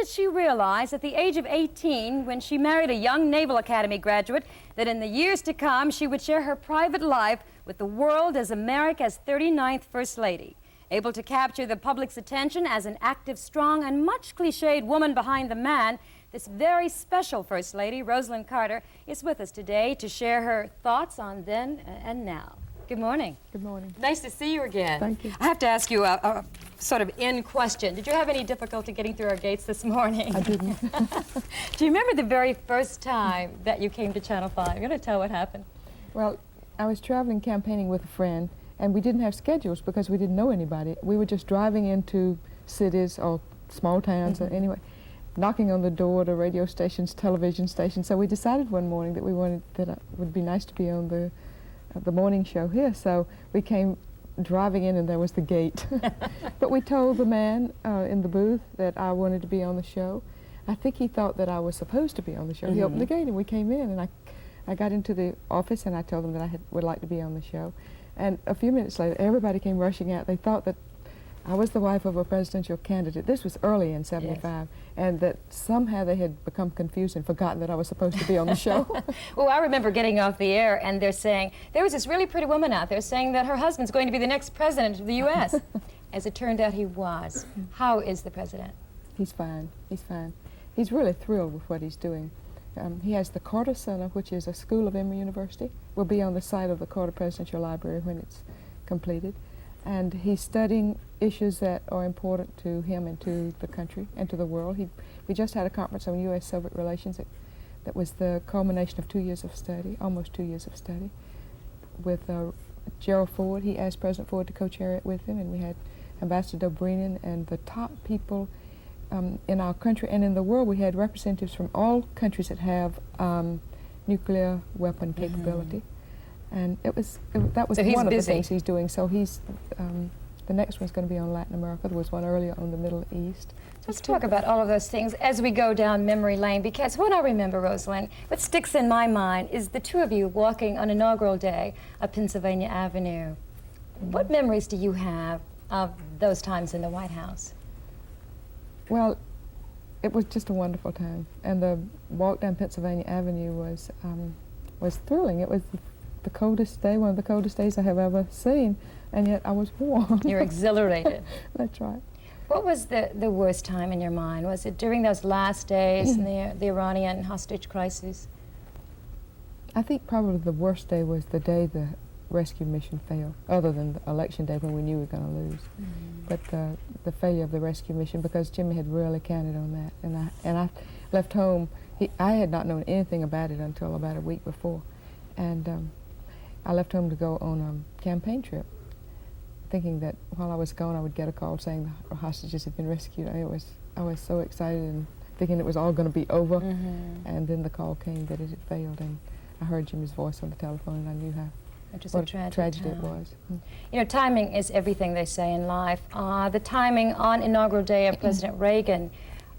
did she realize at the age of 18, when she married a young Naval Academy graduate, that in the years to come she would share her private life with the world as America's 39th First Lady, able to capture the public's attention as an active, strong, and much cliched woman behind the man? This very special First Lady, Roselyn Carter, is with us today to share her thoughts on then and now. Good morning. Good morning. Nice to see you again. Thank you. I have to ask you a sort of in question. Did you have any difficulty getting through our gates this morning? I didn't. Do you remember the very first time that you came to Channel 5? You're going to tell what happened. Well, I was traveling campaigning with a friend, and we didn't have schedules because we didn't know anybody. We were just driving into cities or small towns, anyway, knocking on the door to radio stations, television stations. So we decided one morning that it would be nice to be on the morning show here. So we came driving in, and there was the gate. But we told the man in the booth that I wanted to be on the show. I think he thought that I was supposed to be on the show. He opened the gate, and we came in, and I got into the office, and I told them that I would like to be on the show. And a few minutes later, everybody came rushing out. They thought that I was the wife of a presidential candidate. This was early in '75, yes. And that somehow they had become confused and forgotten that I was supposed to be on the show. Well, I remember getting off the air, and they're saying, there was this really pretty woman out there saying that her husband's going to be the next president of the U.S. As it turned out, he was. How is the president? He's fine. He's fine. He's really thrilled with what he's doing. He has the Carter Center, which is a school of Emory University. Will be on the site of the Carter Presidential Library when it's completed. And he's studying issues that are important to him and to the country and to the world. We just had a conference on U.S.-Soviet relations that was the culmination of 2 years of study, almost 2 years of study, with Gerald Ford. He asked President Ford to co-chair it with him, and we had Ambassador Dobrynin and the top people in our country and in the world. We had representatives from all countries that have nuclear weapon capability. And that was so one of the things he's doing. So he's, the next one's going to be on Latin America. There was one earlier on the Middle East. Let's talk about all of those things as we go down memory lane, because what I remember, Roselyn, what sticks in my mind is the two of you walking on inaugural day of Pennsylvania Avenue. What memories do you have of those times in the White House? Well, it was just a wonderful time. And the walk down Pennsylvania Avenue was thrilling. It was the coldest day, one of the coldest days I have ever seen, and yet I was warm. You're exhilarated. That's right. What was the worst time in your mind? Was it during those last days in the Iranian hostage crisis? I think probably the worst day was the day the rescue mission failed, other than the election day when we knew we were going to lose. But the failure of the rescue mission, because Jimmy had really counted on that. And I left home. I had not known anything about it until about a week before. And I left home to go on a campaign trip, thinking that while I was gone I would get a call saying the hostages had been rescued. I was so excited and thinking it was all going to be over. And then the call came that it had failed, and I heard Jimmy's voice on the telephone, and I knew what a tragedy it was. You know, timing is everything, they say in life. The timing on inaugural day of President Reagan,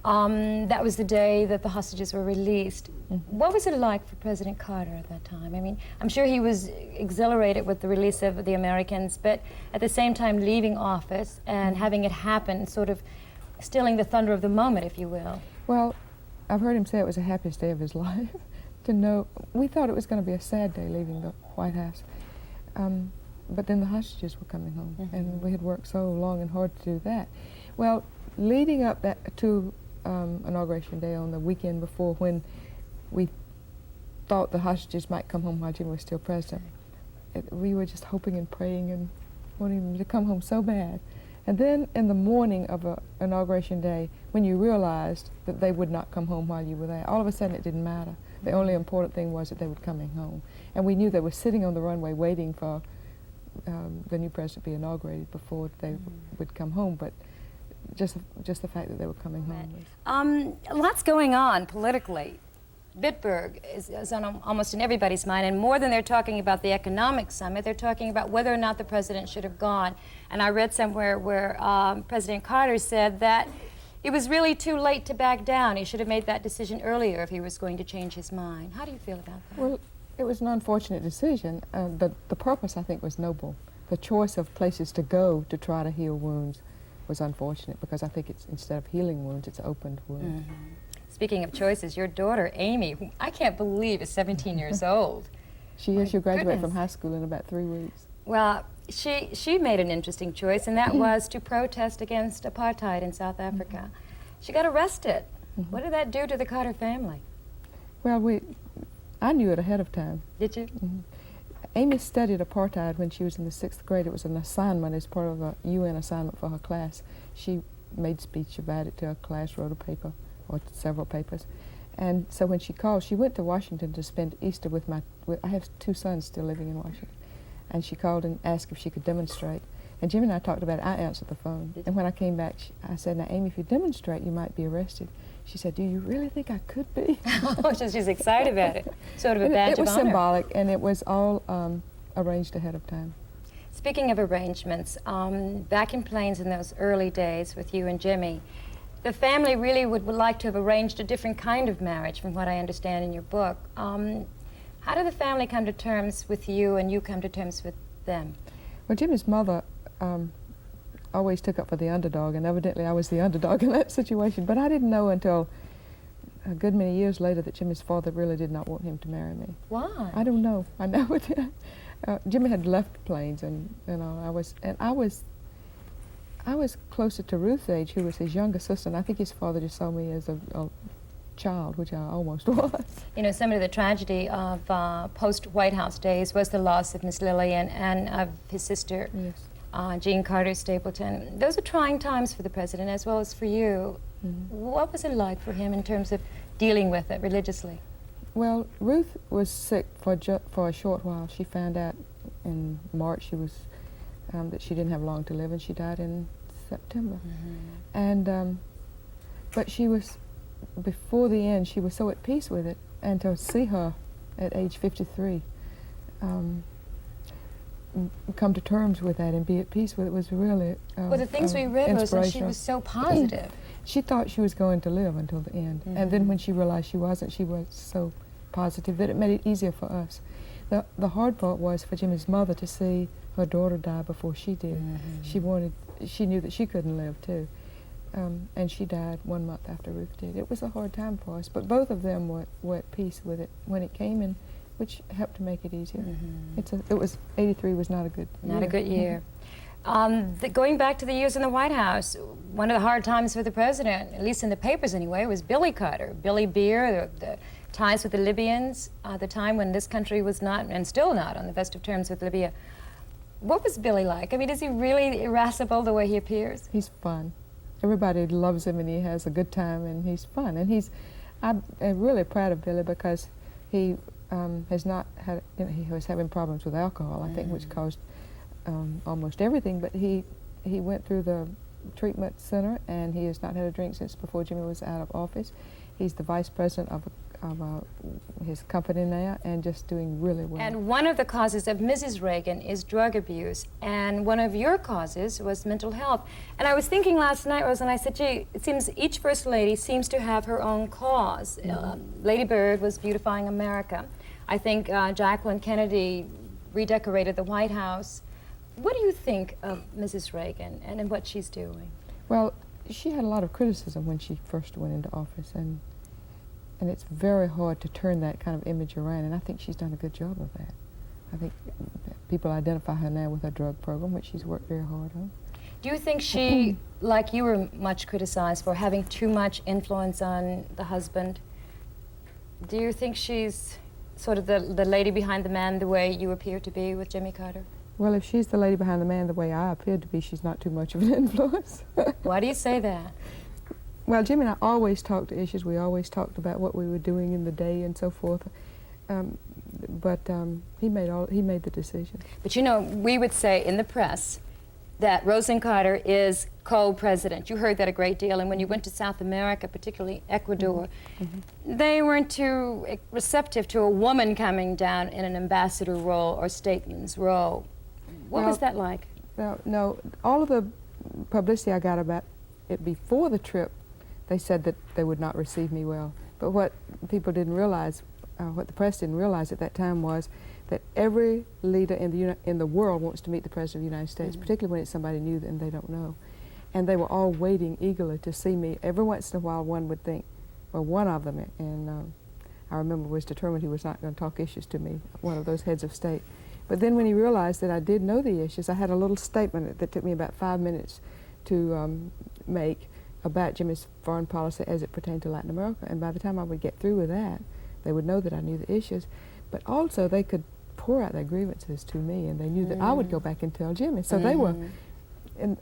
that was the day that the hostages were released. What was it like for President Carter at that time? I mean, I'm sure he was exhilarated with the release of the Americans, but at the same time leaving office and having it happen, sort of stilling the thunder of the moment, if you will. Well, I've heard him say it was the happiest day of his life. To know, we thought it was going to be a sad day leaving the White House. But then the hostages were coming home, and we had worked so long and hard to do that. Well, leading up to Inauguration Day on the weekend before, when we thought the hostages might come home while Jimmy was still president, we were just hoping and praying and wanting them to come home so bad. And then in the morning of Inauguration Day, when you realized that they would not come home while you were there, all of a sudden it didn't matter. The only important thing was that they were coming home. And we knew they were sitting on the runway waiting for the new president to be inaugurated before they would come home. But just the fact that they were coming home. Lots going on politically. Bitburg is on almost in everybody's mind, and more than they're talking about the economic summit, they're talking about whether or not the president should have gone. And I read somewhere where President Carter said that it was really too late to back down. He should have made that decision earlier if he was going to change his mind. How do you feel about that? Well, it was an unfortunate decision. The purpose, I think, was noble. The choice of places to go to try to heal wounds was unfortunate, because I think it's, instead of healing wounds, it's opened wounds. Speaking of choices, your daughter, Amy, who I can't believe is 17 years old. She'll graduate goodness. from high school in about 3 weeks. Well, she made an interesting choice, and that was to protest against apartheid in South Africa. She got arrested. What did that do to the Carter family? Well, I knew it ahead of time. Did you? Amy studied apartheid when she was in the 6th grade. It was an assignment as part of a UN assignment for her class. She made speech about it to her class, wrote a paper, or several papers. And so when she called, she went to Washington to spend Easter with I have 2 sons still living in Washington. And she called and asked if she could demonstrate. And Jimmy and I talked about it. I answered the phone. And when I came back, I said, "Now, Amy, if you demonstrate, you might be arrested." She said, "Do you really think I could be?" Oh, she's excited about it. Sort of a badge of honor. It was symbolic, and it was all arranged ahead of time. Speaking of arrangements, back in Plains in those early days with you and Jimmy, the family really would like to have arranged a different kind of marriage from what I understand in your book. How did the family come to terms with you and you come to terms with them? Well, Jimmy's mother always took up for the underdog, and evidently I was the underdog in that situation. But I didn't know until a good many years later that Jimmy's father really did not want him to marry me. Why? I don't know. I know it. Jimmy had left Plains, and I was closer to Ruth's age, who was his younger sister, and I think his father just saw me as a child, which I almost was. You know, some of the tragedy of post-White House days was the loss of Miss Lillian and of his sister, Yes. Jean Carter Stapleton. Those are trying times for the president as well as for you. What was it like for him in terms of dealing with it religiously? Well, Ruth was sick for a short while. She found out in March that she didn't have long to live, and she died in September. And but she was, before the end, she was so at peace with it, and to see her at age 53 come to terms with that and be at peace with it was really well, the things we read was that she was so positive. She thought she was going to live until the end, and then when she realized she wasn't, she was so positive that it made it easier for us. The hard part was for Jimmy's mother to see her daughter die before she did. She knew that she couldn't live too. And she died 1 month after Ruth did. It was a hard time for us, but both of them were at peace with it when it came in, which helped to make it easier. 83 was not a good year. Not a good year. Going back to the years in the White House, one of the hard times for the president, at least in the papers anyway, was Billy Carter. Billy Beer, the ties with the Libyans, the time when this country was not, and still not, on the best of terms with Libya. What was Billy like? I mean, is he really irascible the way he appears? He's fun. Everybody loves him, and he has a good time, and he's fun. And I'm really proud of Billy, because he has not had, he was having problems with alcohol, I think, which caused almost everything, but he went through the treatment center, and he has not had a drink since before Jimmy was out of office. He's the vice president of his company now, and just doing really well. And one of the causes of Mrs. Reagan is drug abuse, and one of your causes was mental health. And I was thinking last night, Rose, and I said, gee, it seems each First Lady seems to have her own cause. Lady Bird was beautifying America. I think Jacqueline Kennedy redecorated the White House. What do you think of Mrs. Reagan and what she's doing? Well, she had a lot of criticism when she first went into office, and it's very hard to turn that kind of image around, and I think she's done a good job of that. I think people identify her now with her drug program, which she's worked very hard on. Do you think she, like you were much criticized for having too much influence on the husband, do you think she's sort of the lady behind the man the way you appear to be with Jimmy Carter? Well, if she's the lady behind the man the way I appeared to be, she's not too much of an influence. Why do you say that? Well, Jimmy and I always talked to issues. We always talked about what we were doing in the day and so forth. But he made the decision. But you know, we would say in the press that Roselyn Carter is co-president. You heard that a great deal, and when you went to South America, particularly Ecuador, they weren't too receptive to a woman coming down in an ambassador role or statesman's role. What was that like? Well, no, all of the publicity I got about it before the trip, they said that they would not receive me well. But what people didn't realize, what the press didn't realize at that time, was that every leader in the world wants to meet the President of the United States, particularly when it's somebody new and they don't know. and they were all waiting eagerly to see me. Every once in a while one would think, well, one of them, and I remember was determined he was not going to talk issues to me, one of those heads of state. But then when he realized that I did know the issues, I had a little statement that took me about 5 minutes to make about Jimmy's foreign policy as it pertained to Latin America. And by the time I would get through with that, they would know that I knew the issues. But also they could pour out their grievances to me, and they knew that I would go back and tell Jimmy. So they were, and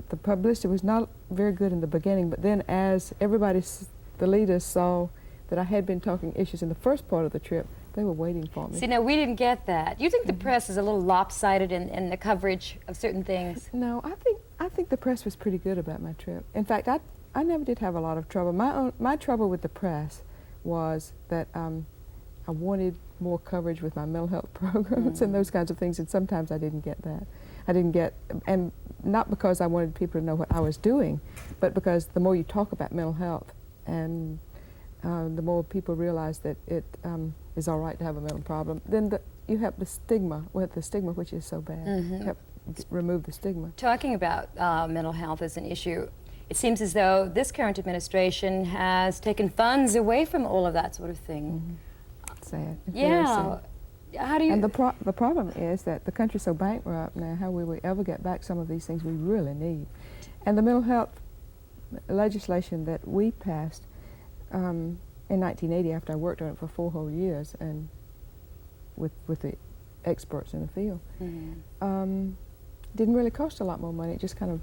the publicity was not very good in the beginning, but then as everybody, the leaders saw that I had been talking issues in the first part of the trip, they were waiting for me. See, now we didn't get that. You think the press is a little lopsided in the coverage of certain things? No, I think the press was pretty good about my trip. In fact, I never did have a lot of trouble. My trouble with the press was that I wanted more coverage with my mental health programs and those kinds of things, and sometimes I didn't get that. And not because I wanted people to know what I was doing, but because the more you talk about mental health, and the more people realize that it is all right to have a mental problem, then you have the stigma, which is so bad. Help remove the stigma. Talking about mental health as an issue, it seems as though this current administration has taken funds away from all of that sort of thing. Sad. Yeah. Sad. How do you... And the problem is that the country's so bankrupt now, how will we ever get back some of these things we really need? And the mental health legislation that we passed in 1980, after I worked on it for 4 whole years and with the experts in the field, didn't really cost a lot more money. It just kind of,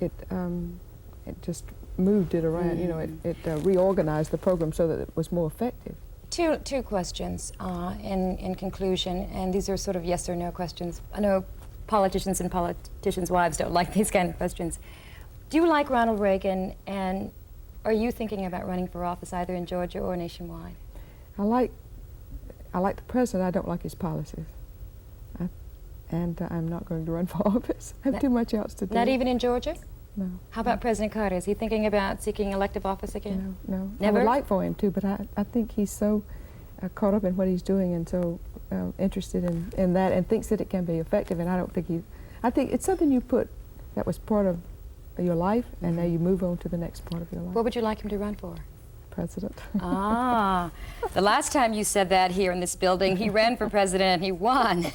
it just moved it around, you know, it reorganized the program so that it was more effective. Two questions in conclusion, and these are sort of yes or no questions. I know politicians and politicians' wives don't like these kind of questions. Do you like Ronald Reagan, and are you thinking about running for office either in Georgia or nationwide? I like the president. I don't like his policies. And I'm not going to run for office. I have too much else to do. Not even in Georgia? No. How about President Carter? Is he thinking about seeking elective office again? No. Never? I would like for him to, but I think he's so caught up in what he's doing and so interested in that, and thinks that it can be effective, and I don't think I think it's something you put that was part of your life, and now you move on to the next part of your life. What would you like him to run for? President. Ah, the last time you said that here in this building, he ran for president and he won.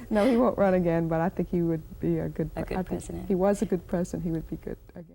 No, he won't run again, but I think he would be a good president. If he was a good president, he would be good again.